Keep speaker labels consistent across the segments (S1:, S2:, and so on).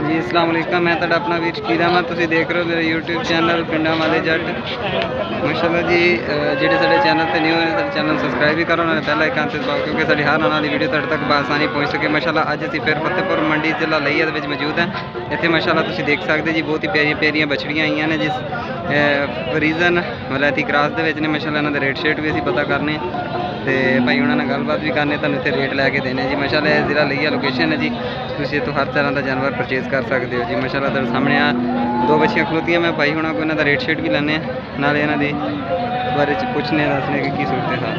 S1: जी अस्सलाम वालेकुम। मैं तुहाडा अपना वीर शकीर अहमद, तुसीं देख रहे हो मेरा यूट्यूब चैनल पिंडां वाले जट। माशाअल्लाह जी ਜਿਹੜੇ ਸਾਡੇ ਚੈਨਲ ਤੇ ਨਿਊ ਨੇ ਸਾਡੇ ਚੈਨਲ ਸਬਸਕ੍ਰਾਈਬ ਵੀ ਕਰੋ, ਨਾਲ ਬੈਲ ਆਈਕਨ ਤੇ ਦਬਾਓ ਕਿਉਂਕਿ ਸਾਡੀ ਹਰ ਆਉਣ ਵਾਲੀ ਵੀਡੀਓ ਤੁਹਾਡੇ ਤੱਕ ਬਾਸਾਨੀ ਪਹੁੰਚ ਸਕੇ। ਮਾਸ਼ਾਅੱਲਾ ਅੱਜ ਅਸੀਂ ਫਿਰ ਫਤਿਹਪੁਰ ਮੰਡੀ ਜ਼ਿਲ੍ਹਾ ਲਈਆ ਦੇ ਵਿੱਚ ਮੌਜੂਦ ਹਾਂ। ਇੱਥੇ ਮਾਸ਼ਾਅੱਲਾ ਤੁਸੀਂ ਦੇਖ ਸਕਦੇ ਜੀ ਬਹੁਤ ਹੀ ਪਿਆਰੀਆਂ ਬਛੜੀਆਂ ਆਈਆਂ ਨੇ ਜਿਸ ਫਰੀਜ਼ਨ ਵਲੈਤੀ ਕ੍ਰਾਸ ਦੇ ਵਿੱਚ ਨੇ। ਮਾਸ਼ਾਅੱਲਾ ਇਹਨਾਂ ਦੇ ਰੇਟ ਸ਼ੇਟ ਵੀ ਅਸੀਂ ਪਤਾ ਕਰਨੇ ਤੇ ਭਾਈ ਉਹਨਾਂ ਨਾਲ ਗੱਲਬਾਤ ਵੀ ਕਰਨੀ, ਤੁਹਾਨੂੰ ਇੱਥੇ ਰੇਟ ਲੈ ਕੇ ਦੇਣੇ ਜੀ। ਮਾਸ਼ਾਅੱਲਾ ਇਹ ਜ਼ਿਲ੍ਹਾ ਲਈਆ ਲੋਕੇਸ਼ਨ ਹੈ ਜੀ, ਤੁਸੀਂ ਇੱਥੋਂ ਹਰ ਤਰ੍ਹਾਂ ਦਾ ਜਾਨਵਰ ਪਰਚੇਜ਼ ਕਰ ਸਕਦੇ ਹੋ ਜੀ। ਮਾਸ਼ਾਅੱਲਾ ਤੁਹਾਡੇ ਸਾਹਮਣੇ ਆ ਦੋ ਬੱਚੀਆਂ ਖਲੋਤੀਆਂ, ਮੈਂ ਭਾਈ ਹੁਣਾਂ ਕੋਲ ਇਹਨਾਂ ਦਾ ਰੇਟ ਸ਼ੇਟ ਵੀ ਲੈਣੇ ਆ, ਨਾਲੇ ਇਹਨਾਂ ਦੇ ਬਾਰੇ ਚ ਪੁੱਛਨੇ ਦੱਸਣੇ कि की सूरत हाल।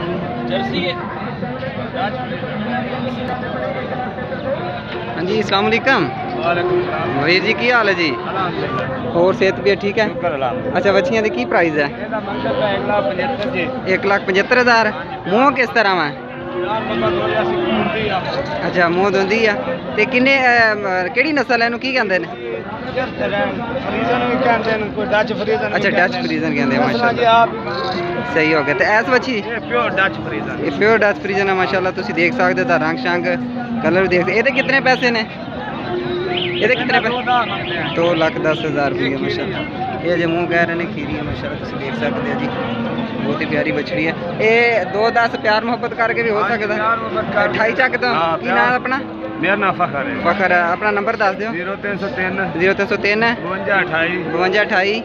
S1: हाँ जी अस्सलाम वालेकुम वीर जी, की हाल है जी? और सेहत भी ठीक है? अच्छा बच्चियां की प्राइस है? 1,75,000। मूँह किस तरह है? अच्छा मूँह धुंदी है ते किन्ने केड़ी नस्ल है, की कहते हैं? अच्छा डच फ्रीजन कहते हैं माशाअल्लाह, सही हो गया। तो ऐस बच्ची प्योर डच फ्रीजन है माशाअल्लाह, तुसी देख सकते हो रंग शंग कलर भी देखते। ये कितने पैसे ने? ये कितने पैसे? 2,10,000 रुपये माशाअल्लाह। ये जो मुँह कह रहे हैं खीरी है माशाअल्लाह, तुसी देख सकते हो जी, बहुत ही प्यारी बछड़ी है। ये 2-10 प्यार मोहब्बत करके भी हो सकता है। 28 चक तो की नाम अपना? मेरा नाम फखर है। फखर है, अपना नंबर दस दियो। 0303 52 28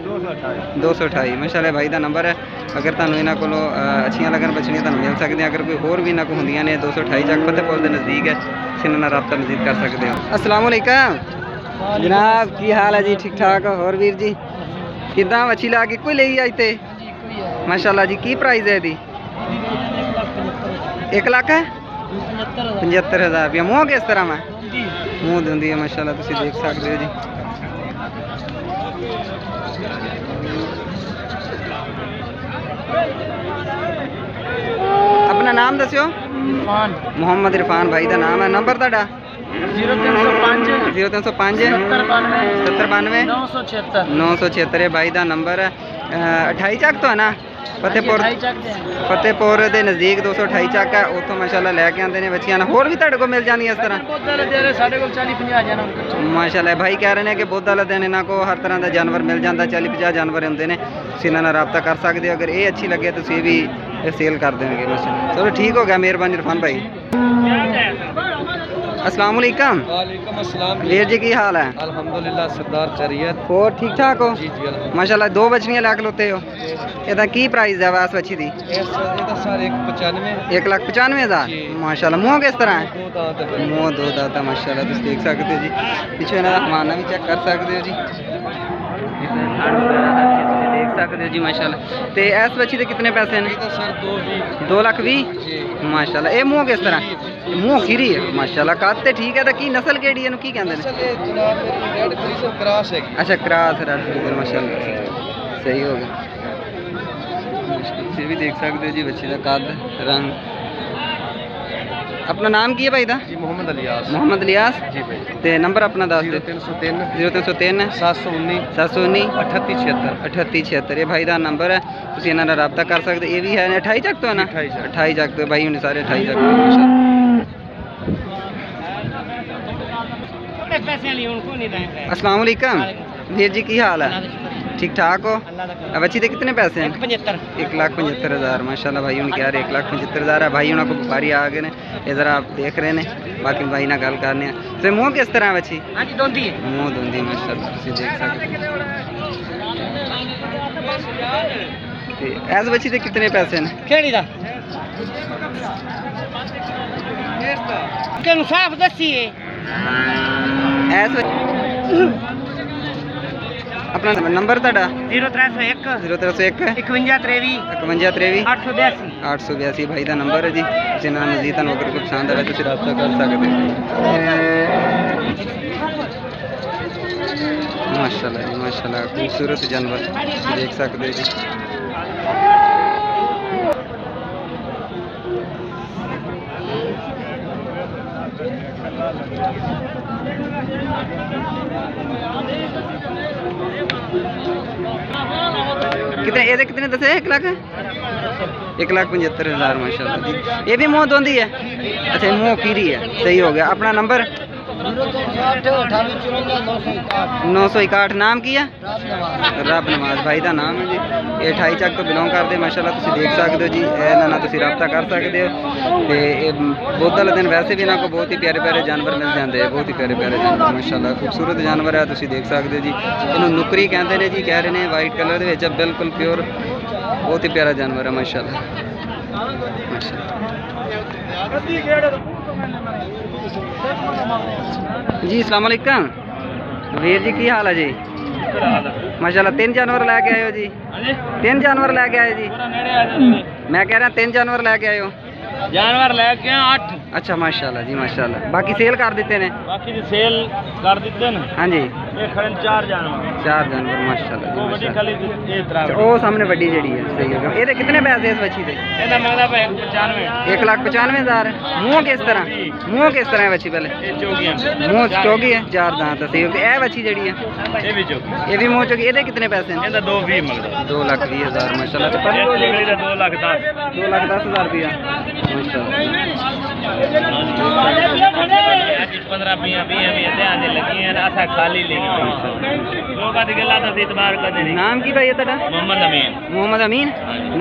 S1: 228 माशाअल्लाह भाई का नंबर है। अगर तुहानू इन्हां कोलों अच्छियां लगन बछड़ियां तुहानू मिल सकदियां। अगर कोई होर भी इन्हां कोल हुंदियां ने 228 चक फतेहपुर के नज़दीक है, तुसीं इन्हां नाल राबता मज़ीद कर सकते हो। अस्सलाम वालेकुम जनाब, की हाल है जी? ठीक ठाक। और वीर जी किदां बछी ला के कोई लई अज ते? माशाअल्लाह जी की प्राइस है इसदी? 1,75,000 रुपया। मूँह किस तरह में? मूँह धुंदी है माशाअल्लाह, तुसीं देख सकते हो जी। अपना नाम दस्यो। मोहम्मद इरफान भाई का नाम है। नंबर तुहाडा? 0305 7092 976 भाई का नंबर है। 28 चक तो है ना फतेहपुर के नज़दीक 228 चक है, उतों माशाअल्लाह लैके आते हैं बच्चियां। होर भी तुहाडे कोल मिल जांदियां इस तरह? माशाअल्लाह भाई कह रहे हैं कि बुध वाले दिन इन्हां को हर तरह का जानवर मिल जाता, 40-50 जानवर होंगे ने, तुसीं इन्हां नाल राबता कर सकते हो। अगर ये अच्छी लगे तो तुसीं भी सेल कर देंगे माशाअल्लाह। चलो ठीक हो गया, मेहरबानी इरफान भाई। अस्सलाम वालेकुम।
S2: वालेकुम अस्सलाम
S1: वीर जी की हाल है?
S2: अल्हम्दुलिल्लाह सरदार खैरियत।
S1: और ठीक ठाक हो?
S2: जी जी
S1: माशाअल्लाह। दो बछड़ियां ला खलोते हो, ਇਹਦਾ ਕੀ ਪ੍ਰਾइस है वास बच्ची दी?
S2: ਇਹਦਾ ਸਰ 195
S1: 1,95,000 माशाअल्लाह। मूँह किस तरह है? मूँह दो दांत है माशाअल्लाह, तुम देख सकते हो जी। पिछले इन्हां दा हवाना भी चेक कर सकते हो जी, देख सकते हो जी माशाअल्लाह। ते इस बच्ची दे कितने पैसे ने?
S2: सर
S1: 2,20,000 माशाअल्लाह। ये मूँह किस तरह? मूँह खीरी है माशाअल्लाह, कद ते ठीक है। तो की नस्ल केड़ी है, की कहंदे ने?
S2: रेड फ्रीजन क्रॉस है।
S1: अच्छा क्रॉस रेड फ्रीजन माशाअल्लाह, सही हो गया। भी देख सकते हो जी बच्चे का कद रंग। अपना नाम की है भाई दा?
S2: जी मोहम्मद इलियास।
S1: मोहम्मद इलियास
S2: जी भाई।
S1: ते नंबर अपना दस दो।
S2: 0303
S1: 0303
S2: 719
S1: 719
S2: 3876
S1: 3876 ये भाई का नंबर है, तुम इन्होंने रबता कर सकते। ये भी है 28 चक तो है ना? 28 चक तो भाई उन्हें सारे 28 चक तो माशाअल्लाह। अस्सलाम वालेकुम वीर जी, की हाल है? ठीक ठाक हो? बच्ची के कितने पैसे हैं? 1,75,000 माशाअल्लाह। भाई उन्हें कह रहे 1,75,000 है। भाई उन्होंने व्यापारी आ गए हैं, इधर आप देख रहे हैं। बाकी भाई ना गल करने तो मूँह किस तरह बच्ची? मूँह धुंदी माशाअल्लाह, तुसीं देख सकते। ऐस बच्ची के कितने पैसे हैं?
S3: साफ दसिए
S1: ऐस अपना नंबर तुहाडा?
S3: 0301
S1: 0301
S3: 51
S1: 53
S3: 882
S1: 882 भाई का नंबर है जी। तुसीं नाल मज़ीद तुहानूं अगर कोई पसंद आए तुसीं राबता कर सकते हो माशाअल्लाह जी माशाअल्लाह। खूबसूरत जानवर देख सकते हो जी। कितने ये कितने दसे? 1,75,000 माशाअल्लाह जी। ये भी मुँह धोंदी है? अच्छा मुँह खीरी है, सही हो गया। अपना नंबर? 961 ਨਾਮ ਕੀ ਆ ਰੱਬ ਨਵਾਜ਼ ਭਾਈ ਦਾ ਨਾਮ ਹੈ ਜੀ। ਇਹ 28 ਚੱਕ ਤੋਂ ਬਿਲੋਂਗ ਕਰਦੇ ਮਾਸ਼ਾਅੱਲਾ, ਤੁਸੀਂ ਦੇਖ ਸਕਦੇ ਹੋ ਜੀ। ਇਹਨਾਂ ਨਾਲ ਤੁਸੀਂ ਰਾਬਤਾ ਕਰ ਸਕਦੇ ਹੋ। ਤੇ ਇਹ ਬੁੱਧ ਵਾਲੇ ਦਿਨ ਵੈਸੇ ਵੀ ਇਹਨਾਂ ਕੋਲ ਬਹੁਤ ਹੀ ਪਿਆਰੇ ਪਿਆਰੇ ਜਾਨਵਰ ਮਿਲ ਜਾਂਦੇ ਆ, ਬਹੁਤ ਹੀ ਪਿਆਰੇ ਪਿਆਰੇ ਜਾਨਵਰ ਮਾਸ਼ਾਅੱਲਾ, ਖੂਬਸੂਰਤ ਜਾਨਵਰ ਹੈ, ਤੁਸੀਂ ਦੇਖ ਸਕਦੇ ਹੋ ਜੀ। ਇਹਨੂੰ ਨੁਕਰੀ ਕਹਿੰਦੇ ਨੇ ਜੀ, ਕਹਿ ਰਹੇ ਨੇ ਵਾਈਟ ਕਲਰ ਦੇ ਵਿੱਚ ਬਿਲਕੁਲ ਪਿਓਰ, ਬਹੁਤ ਹੀ ਪਿਆਰਾ ਜਾਨਵਰ ਹੈ ਮਾਸ਼ਾਅੱਲਾ ਜੀ। अस्सलाम वालेकुम वीर जी, की हाल है जी? माशाल्लाह 3 जानवर लैके आए हो जी? 3 जानवर लैके आए जी? मैं कह रहा 3 जानवर लैके आए हो?
S3: जानवर लेके 8
S1: अच्छा माशाल्लाह जी माशाल्लाह। बाकी सेल कर दिते ने?
S3: बाकी दी सेल कर दिते ने।
S1: हाँ जी,
S3: ये खड़े 4 जानवर।
S1: 4 जानवर माशाल्लाह जी
S3: वो बड़ी
S1: माशाल्लाह।
S3: खाली ये तरह
S1: ओ सामने बड़ी जड़ी है, सही है। ਇਹਦੇ कितने पैसे इस बच्ची दे?
S3: ਇਹਦਾ ਮੰਗਦਾ ਭਾਈ 95
S1: 1,95,000। मुंह किस तरह? मुंह किस तरह है बच्ची पहले?
S3: ਇਹ ਚੋਗੀਆਂ
S1: मुंह चौगी है, 4 दांत है, सही है। ਇਹ बच्ची जड़ी है
S3: ਇਹ ਵੀ ਚੋਗੀ।
S1: ये भी मुंह चौगी। ਇਹਦੇ कितने पैसे हैं?
S3: ਇਹਦਾ 220 ਮੰਗਦਾ।
S1: 2,20,000 माशाल्लाह। तो
S3: ਇਹ ਚੋਗੀ ਦਾ 2 ਲੱਖ 10।
S1: 2,10,000 रुपया माशाल्लाह।
S3: 15 20 ध्यान दे लगी है आसा खाली लेगी लोग आदि गल्ला दा इतबार कर दे।
S1: नाम की भाई है तेरा?
S3: मोहम्मद अमीन।
S1: मोहम्मद अमीन।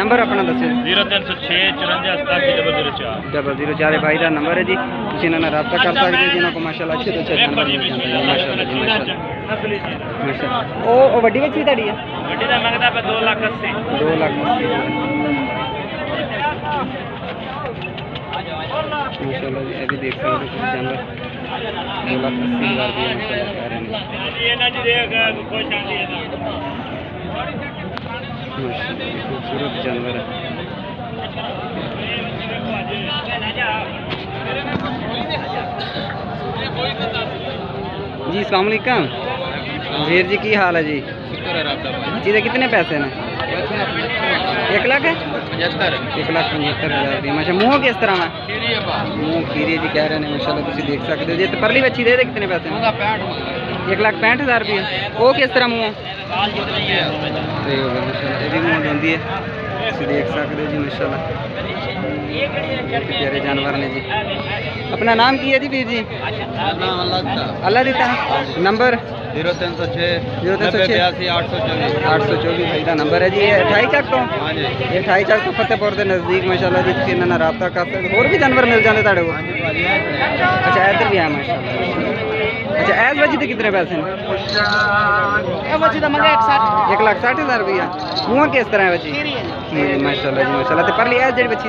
S1: नंबर अपना दसो।
S3: 0306 54 87
S1: 004 भाई का नंबर है जी, तुम इन्होंने रब्ता कर सकते हो जिन्होंने माशाल्लाह अच्छे तो अच्छे जानवर मिल जाते हैं माशाल्लाह जी माशाल्लाह माशाल्लाह। ओ वड्डी बच्ची ताड़ी है?
S3: वड्डी दा मंगदा पे 2,80,000।
S1: 2,80,000 माशाल्लाह जी। अभी देख सकते हो कुछ जानवर 2,80,000 रुपये माशाल्लाह कह रहे हैं।
S3: ये ना जी देख कोई शादी है
S1: माशाल्लाह खूबसूरत जानवर है जी। अस्सलाम वालेकुम वीर जी, की हाल है जी? जी दे कितने पैसे ने? 1 लाख 1,75,000 रुपये माशा। मुँह किस तरह में? मुँह खीरी जी कह रहे हैं माशाल्लाह, तुम देख सकते हो जी। तो परली बच्ची दे कितने पैसे? 1,65,000 रुपये। वो किस तरह मुँह? सही होगा माशाल्लाह। ये भी मुँह धोंदी है, तुम देख सकते हो जी माशाल्लाह, प्यारे जानवर ने जी। अपना नाम की है जी वीर जी? अल्लाह दिता। नंबर
S2: 0306
S1: 0306 824 भाई का नंबर है जी। ये 28 चक तो?
S2: हाँ जी।
S1: ये 28 चक तो फतेहपुर के नज़दीक माशाल्लाह जी। तुम इन्होंने रब्ता कर सकते हो। और भी जानवर मिल जाते तेरे को? अच्छा इधर भी है माशाल्लाह। अच्छा ऐस बच्ची के कितने पैसे हैं?
S3: बच्ची दा मंगा
S1: 1,60,000 रुपया। मुँह किस तरह है बच्ची? माशाल्लाह जी माशाल्लाह। तो परली ऐस जी बच्ची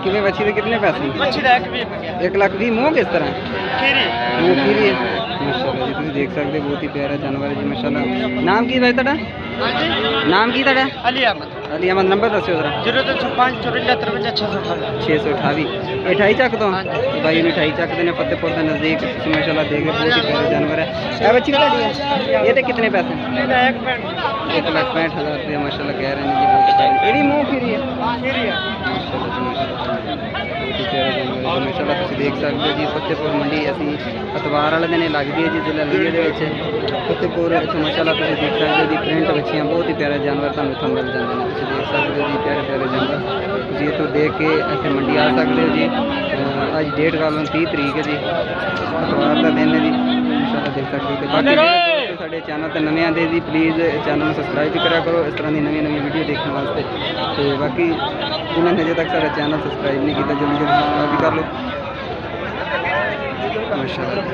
S1: कितने बच्ची के कितने पैसे?
S3: बच्ची दा
S1: 1,20,000। मुँह किस तरह?
S3: खीरी।
S1: मुँह खीरी है माशाल्लाह जी, तुम देख सकते हो, बहुत ही प्यारा जानवर है जी माशाल्लाह। नाम की भाई तेरा? नाम की तेरा?
S3: अली अहमद।
S1: अली अहमद। नंबर दसो जरा।
S3: 0305 54 53
S1: 628 28 चक तो भाई ने 28 चक देने फतेहपुर के नज़दीक माशाल्लाह देख के बहुत ही प्यारे जानवर है। ये बच्ची का है? ये तो कितने पैसे? 1,65,000 रुपये माशाल्लाह कह रहे हैं जी, बहुत प्यारी। ये भी मुँह खीरी है माशाल्लाह जी माशाल्लाह, बहुत ही प्यारा जानवर है माशाल्लाह। तुम देख सकते हो जी, फतेहपुर मंडी असी अतवार वाले दिन लगती है जी, जिला लीए फतेहपुर माशाल्लाह। तुम देख सकते हो जी, प्रिंट बच्चियाँ बहुत ही प्यारे जानवर तुम इतों मिल जाते हैं। तुम देख सकते हो जी, प्यारे प्यारे जानवर तुम इतों देख के इतने मंडी आ सकते हो जी। अज डेट गल 30 तरीक है जी, अतवार का दिन है जी माशाल्लाह, देख सकते हो। बाकी दोस्तों साडे चैनल पर नवे आते जी, प्लीज़ चैनल सबसक्राइब भी करा करो इस तरह की नवी नवी वीडियो देखने वास्ते। तो बाकी जिन्होंने अजे तक साडा चैनल सबसक्राइब नहीं किया जल्दी जल्दी सबसक्राइब भी कर लो माशाल्लाह।